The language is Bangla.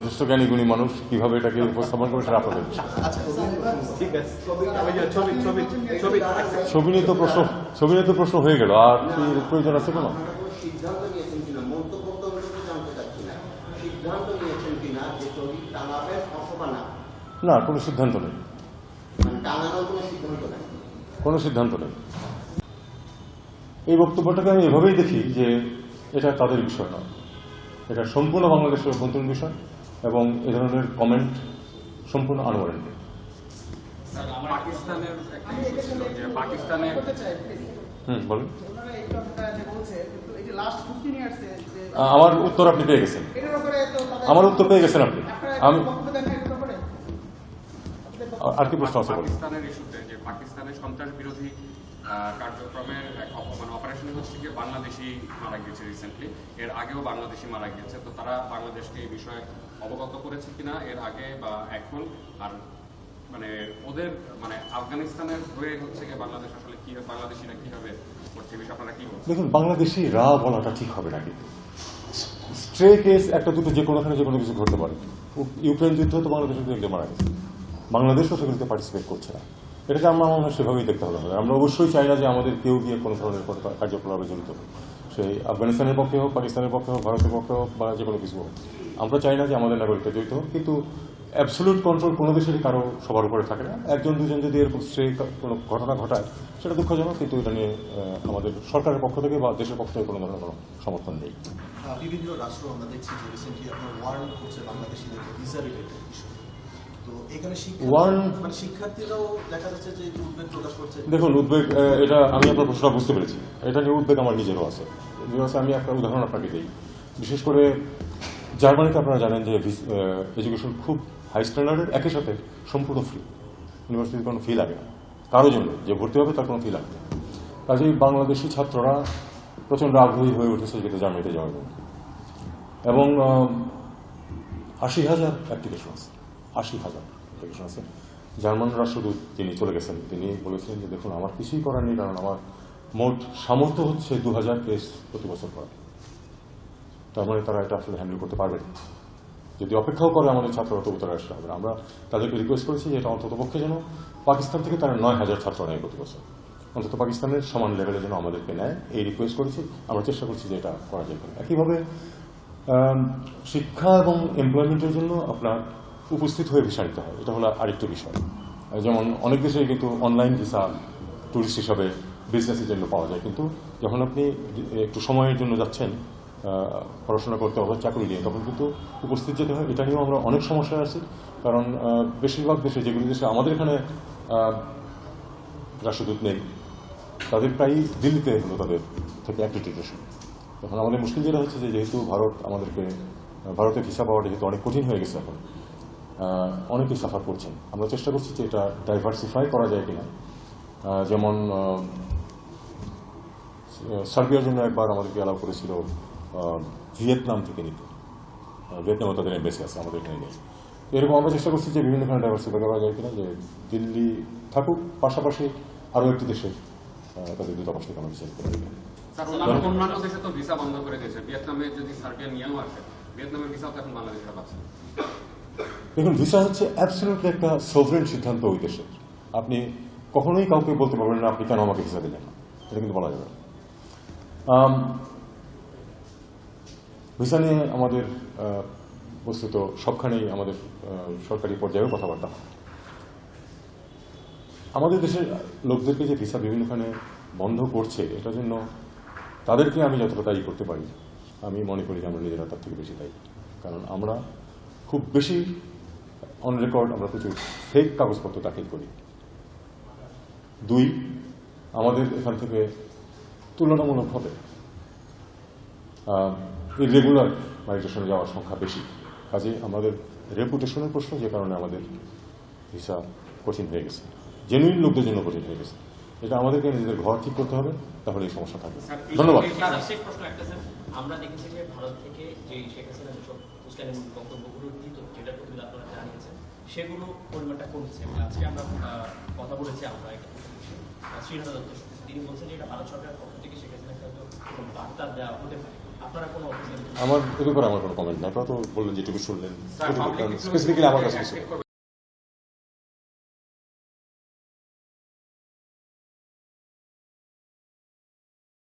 যথেষ্ট জ্ঞানী গুণী মানুষ কিভাবে এটাকে উপস্থাপন করে সেটা আপনাদের ছবি নিয়ে তো প্রশ্ন হয়ে গেল, আর কি প্রয়োজন আছে কোনো? সিদ্ধান্ত নিয়েছেন কিনা মন্তব্য জানতে চাচ্ছি না, সিদ্ধান্ত নিয়েছেন কিনা যে ছবি টাঙাবেন অথবা না? না, কোনো সিদ্ধান্ত নেই, মানে টাঙানোর কোনো সিদ্ধান্ত নেই, কোনো সিদ্ধান্ত নেই। এই বক্তব্যটাকে আমি এভাবেই দেখি যে এটা তাদের বিষয় নয়, এটা সম্পূর্ণ বাংলাদেশের অভ্যন্তরীণ বিষয় এবং এ ধরনের কমেন্ট সম্পূর্ণ আনওয়ারেন্টেড। বলুন। আমার উত্তর আপনি পেয়ে গেছেন, আমার উত্তর পেয়ে গেছেন আপনি। আমি আর কি প্রশ্ন আছে? পাকিস্তানের ইস্যুতে যে পাকিস্তানের সন্ত্রাস বিরোধী কার্যক্রমের মানে অপারেশন হচ্ছে গিয়ে বাংলাদেশি মারা গিয়েছে রিসেন্টলি, এর আগেও বাংলাদেশি মারা গিয়েছে, তো তারা বাংলাদেশকে এই বিষয়ে অবগত করেছে কিনা এর আগে বা এখন? আর মানে ওদের মানে আফগানিস্তানের হয়ে হচ্ছে গিয়ে বাংলাদেশ আসলে কি, বাংলাদেশিরা কিভাবে করছে বিষয়ে আপনারা কি বলছেন? দেখুন, বাংলাদেশি রা বলাটা ঠিক হবে না, কিন্তু স্ট্রে কেস একটা দুটো যে কোনোখানে যে কোনো কিছু ঘটতে পারে। ইউক্রেন যুদ্ধ তো বাংলাদেশের একজন মারা গেছে, বাংলাদেশও সেগুলোতে পার্টিসিপেট করছে না। এটাকে আমরা মনে হয় সেভাবেই দেখতে হবে। আমরা অবশ্যই চাই না যে আমাদের কেউ গিয়ে কোনো ধরনের কার্যকলাপে জড়িত হোক, সেই আফগানিস্তানের পক্ষে হোক, পাকিস্তানের পক্ষে হোক, ভারতের পক্ষে হোক বা যে কোনো কিছু হোক। আমরা চাই না যে আমাদের নাগরিকরা জড়িত হোক, কিন্তু অ্যাবসলিউট কন্ট্রোল কোনো দেশেরই কারো সবার উপরে থাকে না। একজন দুজন যদি এরকম কোনো ঘটনা ঘটায় সেটা দুঃখজনক, কিন্তু এটা নিয়ে আমাদের সরকারের পক্ষ থেকে বা দেশের পক্ষ থেকে কোনো ধরনের কোনো সমর্থন নেই। বিভিন্ন রাষ্ট্র আমরা দেখছি যে রিসেন্টলি আপনার ওয়ার্ন করছে বাংলাদেশিদেরকে ভিসা রিলেটেড ইস্যু। তো এখানে শিক্ষার্থীরাও দেখা যাচ্ছে যে উদ্বেগ প্রকাশ করছে। দেখুন, উদ্বেগ, এটা আমি আপনার প্রশ্নটা বুঝতে পেরেছি। এটা নিয়ে উদ্বেগ আমার নিজেরও আছে। আমি একটা উদাহরণ আপনাকে দিই। বিশেষ করে জার্মানিতে আপনারা জানেন যে এডুকেশন খুব হাই স্ট্যান্ডার্ডের, একই সাথে সম্পূর্ণ ফ্রি, ইউনিভার্সিটির কোনো ফি লাগে না কারোর জন্য, যে ভর্তি হবে তার কোনো ফি লাগবে না। কাজেই বাংলাদেশি ছাত্ররা প্রচণ্ড আগ্রহী হয়ে উঠেছে যেটা জার্মানিতে যাওয়ার জন্য, এবং 80,000 অ্যাপ্লিকেশন আছে, 80,000 অ্যাপ্লিকেশন আছে। জার্মান রাষ্ট্রদূত তিনি চলে গেছেন, তিনি বলেছিলেন যে দেখুন, আমার কিছুই করার নেই, কারণ আমার মোট সামর্থ্য হচ্ছে 2000 কেস প্রতি বছর করা। তার মানে তারা এটা আসলে হ্যান্ডেল করতে পারবে না। যদি অপেক্ষাও করে আমাদের ছাত্ররা, তবু তারা আসতে হবে না। আমরা তাদেরকে রিকোয়েস্ট করেছি যে এটা অন্তত পক্ষে যেন পাকিস্তান থেকে তারা 9,000 ছাত্র নেয় প্রতি বছর, অন্তত পাকিস্তানের সমান লেভেলে যেন আমাদেরকে নেয়, এই রিকোয়েস্ট করেছি। আমরা চেষ্টা করছি যে এটা করা যায়। একইভাবে শিক্ষা এবং এমপ্লয়মেন্টের জন্য আপনার উপস্থিত হয়ে ভিসা নিতে হয়, এটা হলো আরেকটি বিষয়। যেমন অনেক দেশে কিন্তু অনলাইন ভিসা টুরিস্ট হিসাবে বিজনেসের জন্য পাওয়া যায়, কিন্তু যখন আপনি একটু সময়ের জন্য যাচ্ছেন পড়াশোনা করতে হবে, চাকরি নিয়ে, তখন কিন্তু উপস্থিত যেতে হয়। এটা নিয়েও আমরা অনেক সমস্যায় আছি, কারণ বেশিরভাগ দেশে, যেগুলি দেশে আমাদের এখানে রাষ্ট্রদূত নেই, তাদের প্রায়ই দিল্লিতে হলো তাদের থেকে অ্যাক্রিডিটেশন। তখন আমাদের মুশকিল যেটা হচ্ছে যে যেহেতু ভারতে ভিসা পাওয়াটা যেহেতু অনেক কঠিন হয়ে গেছে, এখন অনেকেই সাফার করছেন। আমরা চেষ্টা করছি যে এটা ডাইভার্সিফাই করা যায় কিনা। যেমন সার্বিয়ার জন্য একবার আমাদেরকে অ্যালাউ করেছিল ভিয়েতনাম থেকে নিতে, ভিয়েতনামে তাদের এমবেসি আছে, আমাদের এখানে নেই। এরকম আমরা চেষ্টা করছি যে বিভিন্নখানে ডাইভার্সিফাই করা যায় কিনা, যে দিল্লি থাকুক, পাশাপাশি আরও একটি দেশে তাদের দূতাবাস থেকে আমরা ভিসা দিতে পারি। অন্যান্য দেশে তো ভিসা বন্ধ করে দিয়েছে, ভিয়েতনামে যদি সার্বিয়া নিয়েও আসে, ভিয়েতনামের ভিসা তো এখন বাংলাদেশের পাচ্ছে। দেখুন, ভিসা হচ্ছে অ্যাবসলিউটলি একটা সভরেন সিদ্ধান্ত ওই দেশের। আপনি কখনোই কাউকে বলতে পারবেন না আপনি কেন আমাকে ভিসা দিলেন না, এটা কিন্তু বলা যাবে না। ভিসা নিয়ে আমাদের বস্তুত সবখানেই আমাদের সরকারি পর্যায়েও কথাবার্তা হয়। আমাদের দেশের লোকদেরকে যে ভিসা বিভিন্নখানে বন্ধ করছে, এটার জন্য তাদেরকে আমি যতটা দায়ী করতে পারি, আমি মনে করি যে আমরা নিজেরা তার থেকে বেশি দায়ী। কারণ আমরা খুব বেশি অন রেকর্ড আমরা প্রচুর ফেক কাগজপত্র দাখিল করি। 2, আমাদের এখান থেকে তুলনামূলকভাবে ইরেগুলার মাইগ্রেশনে যাওয়ার সংখ্যা বেশি। কাজে আমাদের রেপুটেশনের প্রশ্ন, যে কারণে আমাদের ভিসা কঠিন হয়ে গেছে, জেনুইন লোকদের জন্য কঠিন হয়ে গেছে। এটা আমাদেরকে নিজেদের ঘর ঠিক করতে হবে, তাহলে এই সমস্যা থাকবে। ধন্যবাদ। আমরা দেখেছি যে ভারত থেকে যে শেখ হাসিনা যেসব উস্কানিমূলক বক্তব্যগুলো দিত, যেটার প্রতি আপনারা জানিয়েছেন, সেগুলো পরিমাণটা কমছে। আজকে আমরা কথা বলেছি, আমরা শ্রীনাথ দত্ত, তিনি বলছেন যে এটা ভারত সরকারের পক্ষ থেকে শেখ হাসিনাকে হয়তো কোনো বার্তা দেওয়া হতে পারে। আপনারা কোনো অফিসিয়াল আমার এ ব্যাপারে আমার কোনো কমেন্ট নাই, আপনারা তো বললেন যেটুকু শুনলেন স্যার, public একটু স্পেসিফিক্যালি আমার কাছে কিছু active করবে।